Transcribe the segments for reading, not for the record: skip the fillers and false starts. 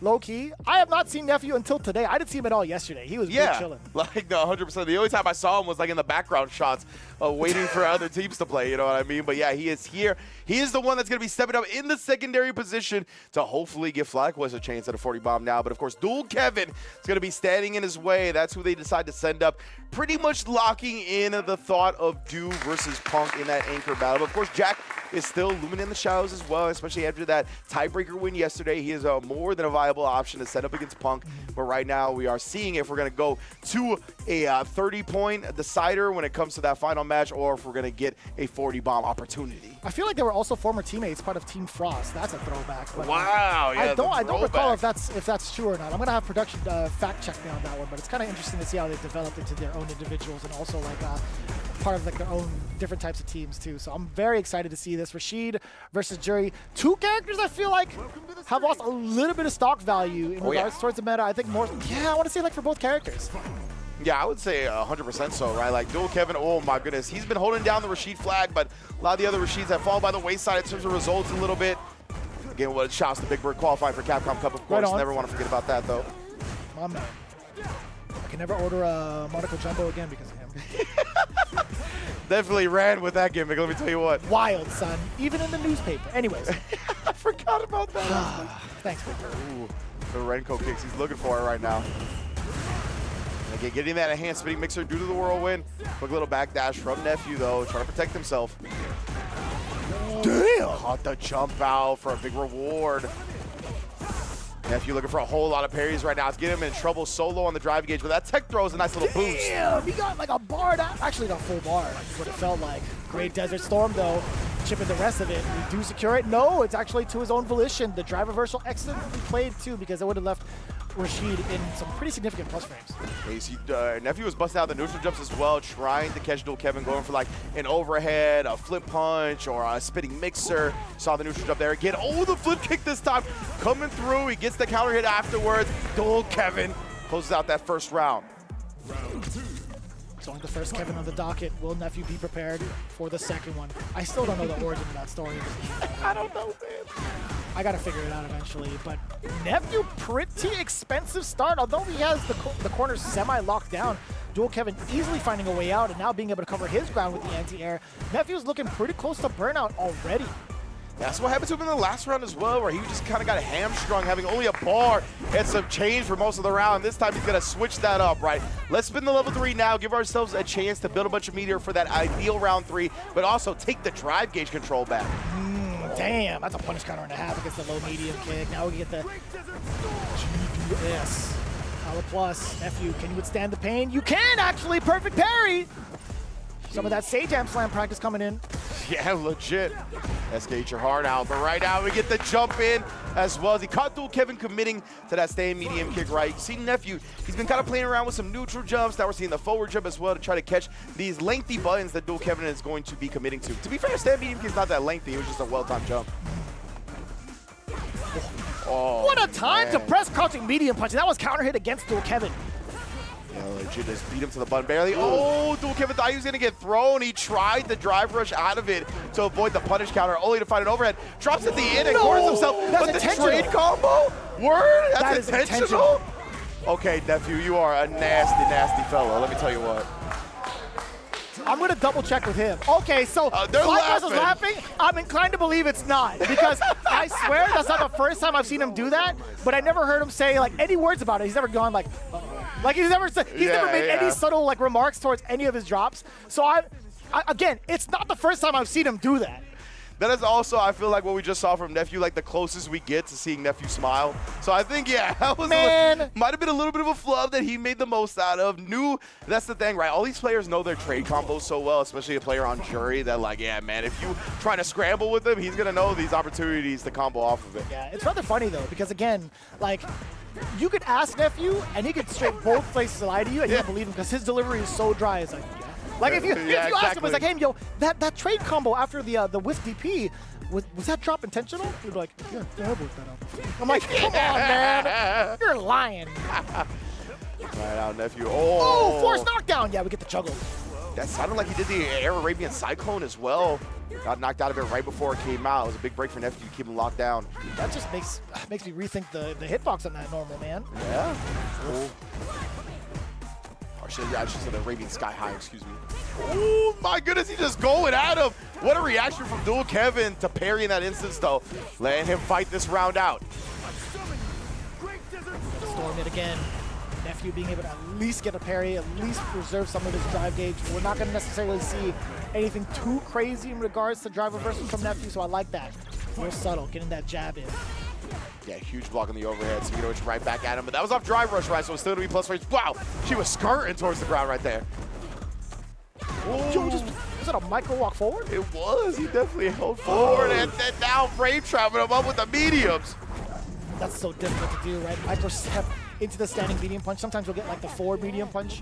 low-key. I have not seen Nephew until today. I didn't see him at all yesterday. He was chilling. Like, no, 100%. The only time I saw him was, like, in the background shots waiting for other teams to play, you know what I mean? But, yeah, he is here. He is the one that's going to be stepping up in the secondary position to hopefully give FlyQuest a chance at a 40 bomb now. But, of course, Dual Kevin is going to be standing in his way. That's who they decide to send up, pretty much locking in the thought of Do versus Punk in that anchor battle. But, of course, Jack is still looming in the shadows as well, especially after that tiebreaker win yesterday. He is more than a viable option to set up against Punk. But right now, we are seeing if we're going to go to a 30-point decider when it comes to that final match, or if we're going to get a 40-bomb opportunity. I feel like they were also former teammates, part of Team Frost. That's a throwback. But, wow, yeah, I don't recall if that's true or not. I'm going to have production fact check me on that one, but it's kind of interesting to see how they developed into their own individuals and also like part of like their own different types of teams too. So I'm very excited to see this. Rashid versus Juri. Two characters I feel like have lost a little bit of stock value in regards towards the meta. I think more, I want to say like for both characters. Yeah, I would say 100% so, right? Like, Dual Kevin, oh my goodness. He's been holding down the Rashid flag, but a lot of the other Rashids have fallen by the wayside in terms of results a little bit. Again, what shouts to Big Bird qualifying for Capcom Cup, of course. Right on. Never want to forget about that, though. My man. I can never order a Monaco Jumbo again because of him. Definitely ran with that gimmick, let me tell you what. Wild, son. Even in the newspaper. Anyways. I forgot about that. Thanks, Big Bird. Ooh, the Renko kicks. He's looking for it right now. Again, getting that enhanced spinning mixer due to the whirlwind. Quick little backdash from Nephew, though, trying to protect himself. Damn! Caught the jump out for a big reward. Nephew looking for a whole lot of parries right now. It's getting him in trouble solo on the drive gauge, but that tech throw is a nice little boost. Damn! He got like a bar down. Actually, got full bar. That's what it felt like. Great Desert Storm, though. Chipping the rest of it. We do secure it. No, it's actually to his own volition. The drive reversal excellently played, too, because it would have left Rashid in some pretty significant plus frames. Nephew was busting out the neutral jumps as well, trying to catch Dual Kevin, going for like an overhead, a flip punch, or a spinning mixer. Saw the neutral jump there again. Oh, the flip kick this time coming through. He gets the counter hit afterwards. Dual Kevin closes out that first round. So on the first Kevin on the docket, will Nephew be prepared for the second one? I still don't know the origin of that story. I don't know, man. I gotta figure it out eventually, but Nephew, pretty expensive start. Although he has the corners semi-locked down, Dual Kevin easily finding a way out and now being able to cover his ground with the anti-air. Nephew's looking pretty close to burnout already. That's what happened to him in the last round as well, where he just kind of got hamstrung, having only a bar and some change for most of the round. This time he's going to switch that up, right? Let's spin the level 3 now, give ourselves a chance to build a bunch of meteor for that ideal round 3, but also take the drive gauge control back. Damn, that's a punish counter and a half against the low medium kick. Now we get the GDS. Power plus. Nephew, can you withstand the pain? You can actually. Perfect parry. Some of that Sage Am Slam practice coming in. Yeah, legit. SK your heart out, but right now we get the jump in as well as he caught Dual Kevin committing to that staying medium kick, right? You see Nephew, he's been kind of playing around with some neutral jumps. Now we're seeing the forward jump as well to try to catch these lengthy buttons that Dual Kevin is going to be committing to. To be fair, stand medium kick is not that lengthy. It was just a well-timed jump. Oh, what a time to press crouching medium punch. That was counter hit against Dual Kevin. Yeah, legit just beat him to the button barely. Oh, Dual Kevin thought he was going to get thrown. He tried the drive rush out of it to avoid the punish counter, only to find an overhead. Drops at the end and corners himself. But the trade combo? Word? That's intentional? Okay, Nephew, you are a nasty, nasty fellow. Let me tell you what. I'm going to double check with him. Okay, so FlyQuest is laughing. I'm inclined to believe it's not, because I swear that's not the first time I've seen him do that, but I never heard him say like any words about it. He's never gone like, like he's never made any subtle like remarks towards any of his drops. So again, it's not the first time I've seen him do that. That is also, I feel like, what we just saw from Nephew, like the closest we get to seeing Nephew smile. So I think, yeah, that was might have been a little bit of a flub that he made the most out of. That's the thing, right? All these players know their trade combos so well, especially a player on Juri, that like, yeah, man, if you trying to scramble with him, he's going to know these opportunities to combo off of it. Yeah, it's rather funny, though, because, again, like, you could ask Nephew, and he could straight both places lie to you, and you don't believe him, because his delivery is so dry. It's like, yeah. Like if you ask him, it's like, hey, yo, that trade combo after the whiff DP, was that drop intentional? He'd be like, yeah, I've worked that out. I'm like, come on, man, you're lying. Right out, Nephew. Oh, forced knockdown. Yeah, we get the juggle. That sounded like he did the Air Arabian Cyclone as well. Got knocked out of it right before it came out. It was a big break for Nephew to keep him locked down. That just makes me rethink the hitbox on that normal, man. Yeah. Cool. I should say the Arabian Sky High, excuse me. Oh my goodness, he's just going at him. What a reaction from Dual Kevin to parry in that instance though. Letting him fight this round out. Storm it again. Nephew being able to at least get a parry, at least preserve some of his drive gauge. We're not going to necessarily see anything too crazy in regards to drive reversal from Nephew, so I like that. Real subtle, getting that jab in. Yeah, huge block on the overhead. Sweetoich right back at him, but that was off drive rush, right? So it's still going to be plus range. Wow, she was skirting towards the ground right there. Yo, was it a micro walk forward? It was. He definitely held forward, and then now frame trapping him up with the mediums. That's so difficult to do, right? Micro step into the standing medium punch. Sometimes you'll get like the forward medium punch,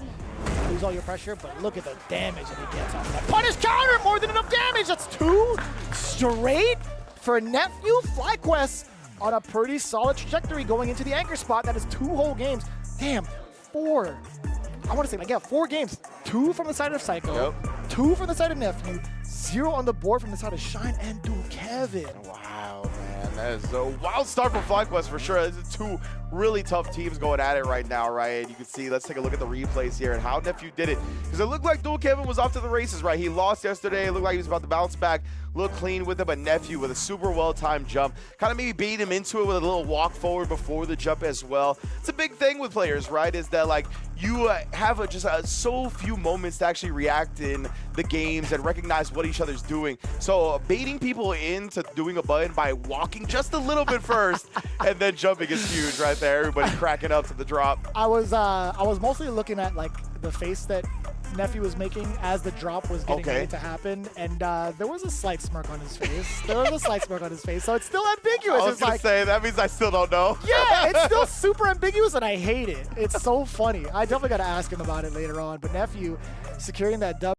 lose all your pressure, but look at the damage that he gets off that. Punish counter, more than enough damage. That's 2 straight for Nephew. FlyQuest on a pretty solid trajectory going into the anchor spot. That is 2 whole games. Damn, 4. I want to say, like, yeah, 4 games. 2 from the side of Psycho, 2 from the side of Nephew, 0 on the board from the side of Shine and Dual Kevin. Wow, man, that is a wild start for FlyQuest for sure. This is 2 really tough teams going at it right now, right? And you can see, let's take a look at the replays here and how Nephew did it. Because it looked like Dual Kevin was off to the races, right? He lost yesterday. It looked like he was about to bounce back. Look clean with it, but Nephew with a super well-timed jump. Kind of maybe bait him into it with a little walk forward before the jump as well. It's a big thing with players, right? Is that like you have so few moments to actually react in the games and recognize what each other's doing. So baiting people into doing a button by walking just a little bit first and then jumping is huge right there. Everybody cracking up to the drop. I was mostly looking at like the face that Nephew was making as the drop was getting ready to happen, and there was a slight smirk on his face. So it's still ambiguous. I was going to say, that means I still don't know. Yeah, it's still super ambiguous, and I hate it. It's so funny. I definitely got to ask him about it later on, but Nephew securing that W